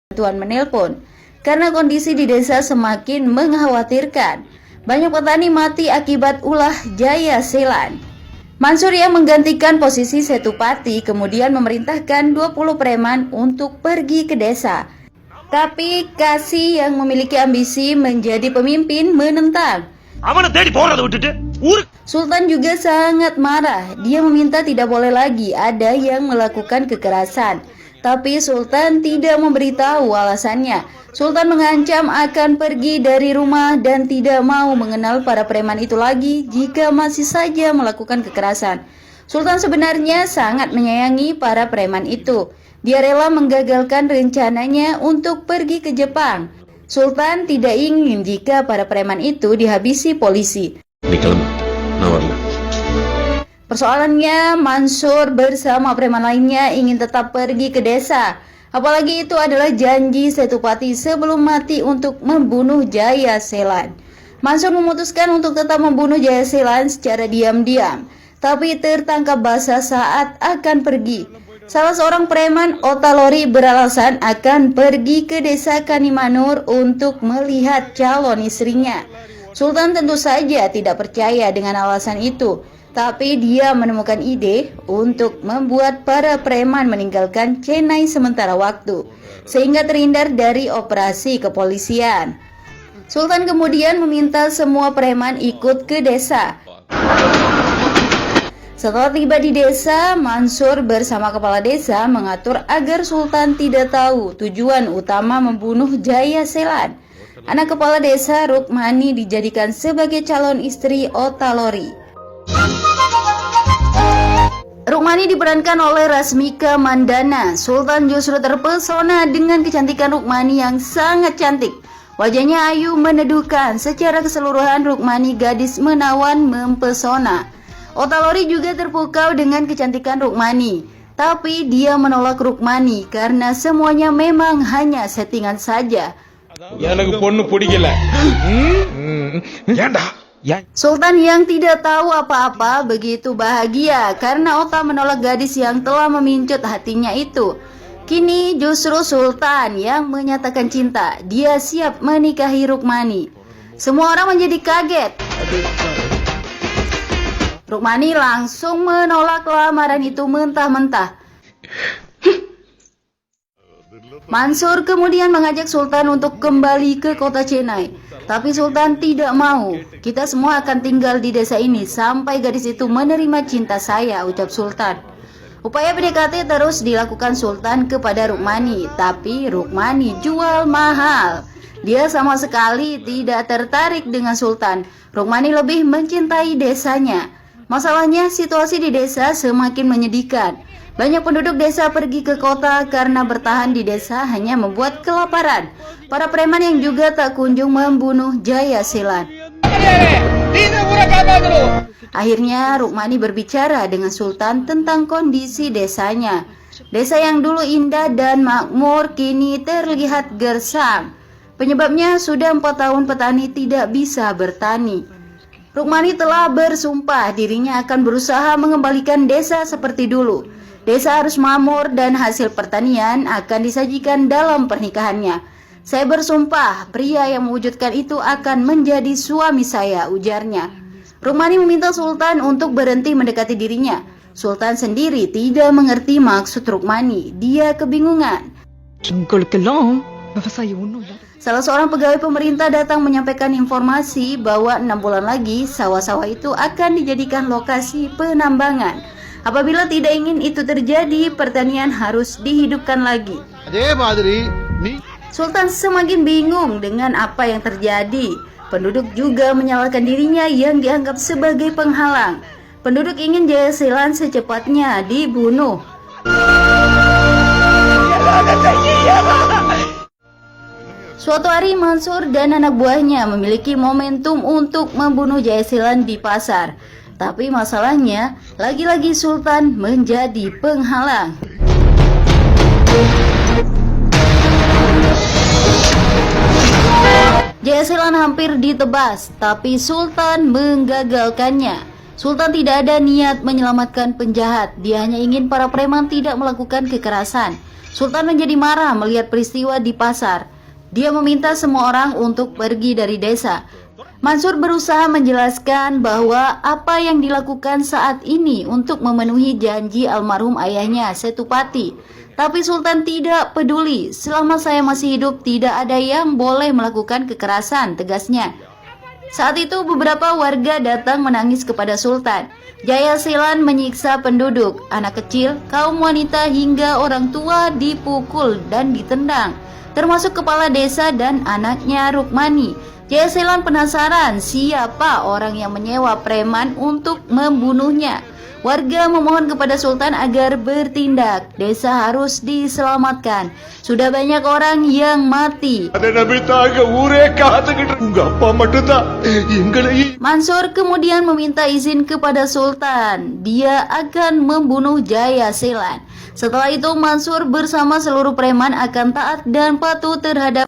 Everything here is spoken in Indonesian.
bantuan menelpon karena kondisi di desa semakin mengkhawatirkan. Banyak petani mati akibat ulah Jaya Selan. Mansur yang menggantikan posisi Setupati kemudian memerintahkan 20 preman untuk pergi ke desa. Tapi Kasih yang memiliki ambisi menjadi pemimpin menentang. Sultan juga sangat marah. Dia meminta tidak boleh lagi ada yang melakukan kekerasan. Tapi Sultan tidak memberitahu alasannya. Sultan mengancam akan pergi dari rumah dan tidak mau mengenal para preman itu lagi jika masih saja melakukan kekerasan. Sultan sebenarnya sangat menyayangi para preman itu. Dia rela menggagalkan rencananya untuk pergi ke Jepang. Sultan tidak ingin jika para preman itu dihabisi polisi. Persoalannya, Mansur bersama preman lainnya ingin tetap pergi ke desa. Apalagi itu adalah janji Setupati sebelum mati untuk membunuh Jaya Selan. Mansur memutuskan untuk tetap membunuh Jaya Selan secara diam-diam, tapi tertangkap basah saat akan pergi. Salah seorang preman Otalori beralasan akan pergi ke desa Kanimanur untuk melihat calon istrinya. Sultan tentu saja tidak percaya dengan alasan itu. Tapi dia menemukan ide untuk membuat para preman meninggalkan Chennai sementara waktu, sehingga terhindar dari operasi kepolisian. Sultan kemudian meminta semua preman ikut ke desa. Setelah tiba di desa, Mansur bersama kepala desa mengatur agar Sultan tidak tahu tujuan utama membunuh Jaya Selan. Anak kepala desa Rukmani dijadikan sebagai calon istri Otalori. Rukmani diperankan oleh Rasmika Mandana. Sultan justru terpesona dengan kecantikan Rukmani yang sangat cantik. Wajahnya ayu meneduhkan. Secara keseluruhan Rukmani gadis menawan mempesona. Otalori juga terpukau dengan kecantikan Rukmani. Tapi dia menolak Rukmani karena semuanya memang hanya settingan saja. Sultan yang tidak tahu apa-apa begitu bahagia karena Ota menolak gadis yang telah memincut hatinya itu. Kini justru Sultan yang menyatakan cinta. Dia siap menikahi Rukmani. Semua orang menjadi kaget. Rukmani langsung menolak lamaran itu mentah-mentah. Mansur kemudian mengajak Sultan untuk kembali ke kota Chennai. Tapi Sultan tidak mau. Kita semua akan tinggal di desa ini sampai gadis itu menerima cinta saya, ucap Sultan. Upaya PDKT terus dilakukan Sultan kepada Rukmani, tapi Rukmani jual mahal. Dia sama sekali tidak tertarik dengan Sultan. Rukmani lebih mencintai desanya. Masalahnya situasi di desa semakin menyedihkan. Banyak penduduk desa pergi ke kota karena bertahan di desa hanya membuat kelaparan. Para preman yang juga tak kunjung membunuh Jaya Selan. Akhirnya Rukmani berbicara dengan Sultan tentang kondisi desanya. Desa yang dulu indah dan makmur kini terlihat gersang. Penyebabnya sudah 4 tahun petani tidak bisa bertani. Rukmani telah bersumpah dirinya akan berusaha mengembalikan desa seperti dulu. Desa harus makmur dan hasil pertanian akan disajikan dalam pernikahannya. Saya bersumpah pria yang mewujudkan itu akan menjadi suami saya, ujarnya. Rukmani meminta Sultan untuk berhenti mendekati dirinya. Sultan sendiri tidak mengerti maksud Rukmani. Dia kebingungan. Salah seorang pegawai pemerintah datang menyampaikan informasi bahwa 6 bulan lagi sawah-sawah itu akan dijadikan lokasi penambangan. Apabila tidak ingin itu terjadi, pertanian harus dihidupkan lagi. Sultan semakin bingung dengan apa yang terjadi. Penduduk juga menyalahkan dirinya yang dianggap sebagai penghalang. Penduduk ingin Jaya Selan secepatnya dibunuh. Suatu hari Mansur dan anak buahnya memiliki momentum untuk membunuh Jaya Selan di pasar. Tapi masalahnya, lagi-lagi Sultan menjadi penghalang. Jaya Selan hampir ditebas, tapi Sultan menggagalkannya. Sultan tidak ada niat menyelamatkan penjahat, dia hanya ingin para preman tidak melakukan kekerasan. Sultan menjadi marah melihat peristiwa di pasar. Dia meminta semua orang untuk pergi dari desa. Mansur berusaha menjelaskan bahwa apa yang dilakukan saat ini untuk memenuhi janji almarhum ayahnya, Setupati. Tapi Sultan tidak peduli. Selama saya masih hidup, tidak ada yang boleh melakukan kekerasan, tegasnya. Saat itu beberapa warga datang menangis kepada Sultan. Jaya Selan menyiksa penduduk, anak kecil, kaum wanita hingga orang tua dipukul dan ditendang, termasuk kepala desa dan anaknya Rukmani. Jaya Selan penasaran siapa orang yang menyewa preman untuk membunuhnya. Warga memohon kepada Sultan agar bertindak. Desa harus diselamatkan. Sudah banyak orang yang mati. Mansur kemudian meminta izin kepada Sultan. Dia akan membunuh Jaya Selan. Setelah itu Mansur bersama seluruh preman akan taat dan patuh terhadap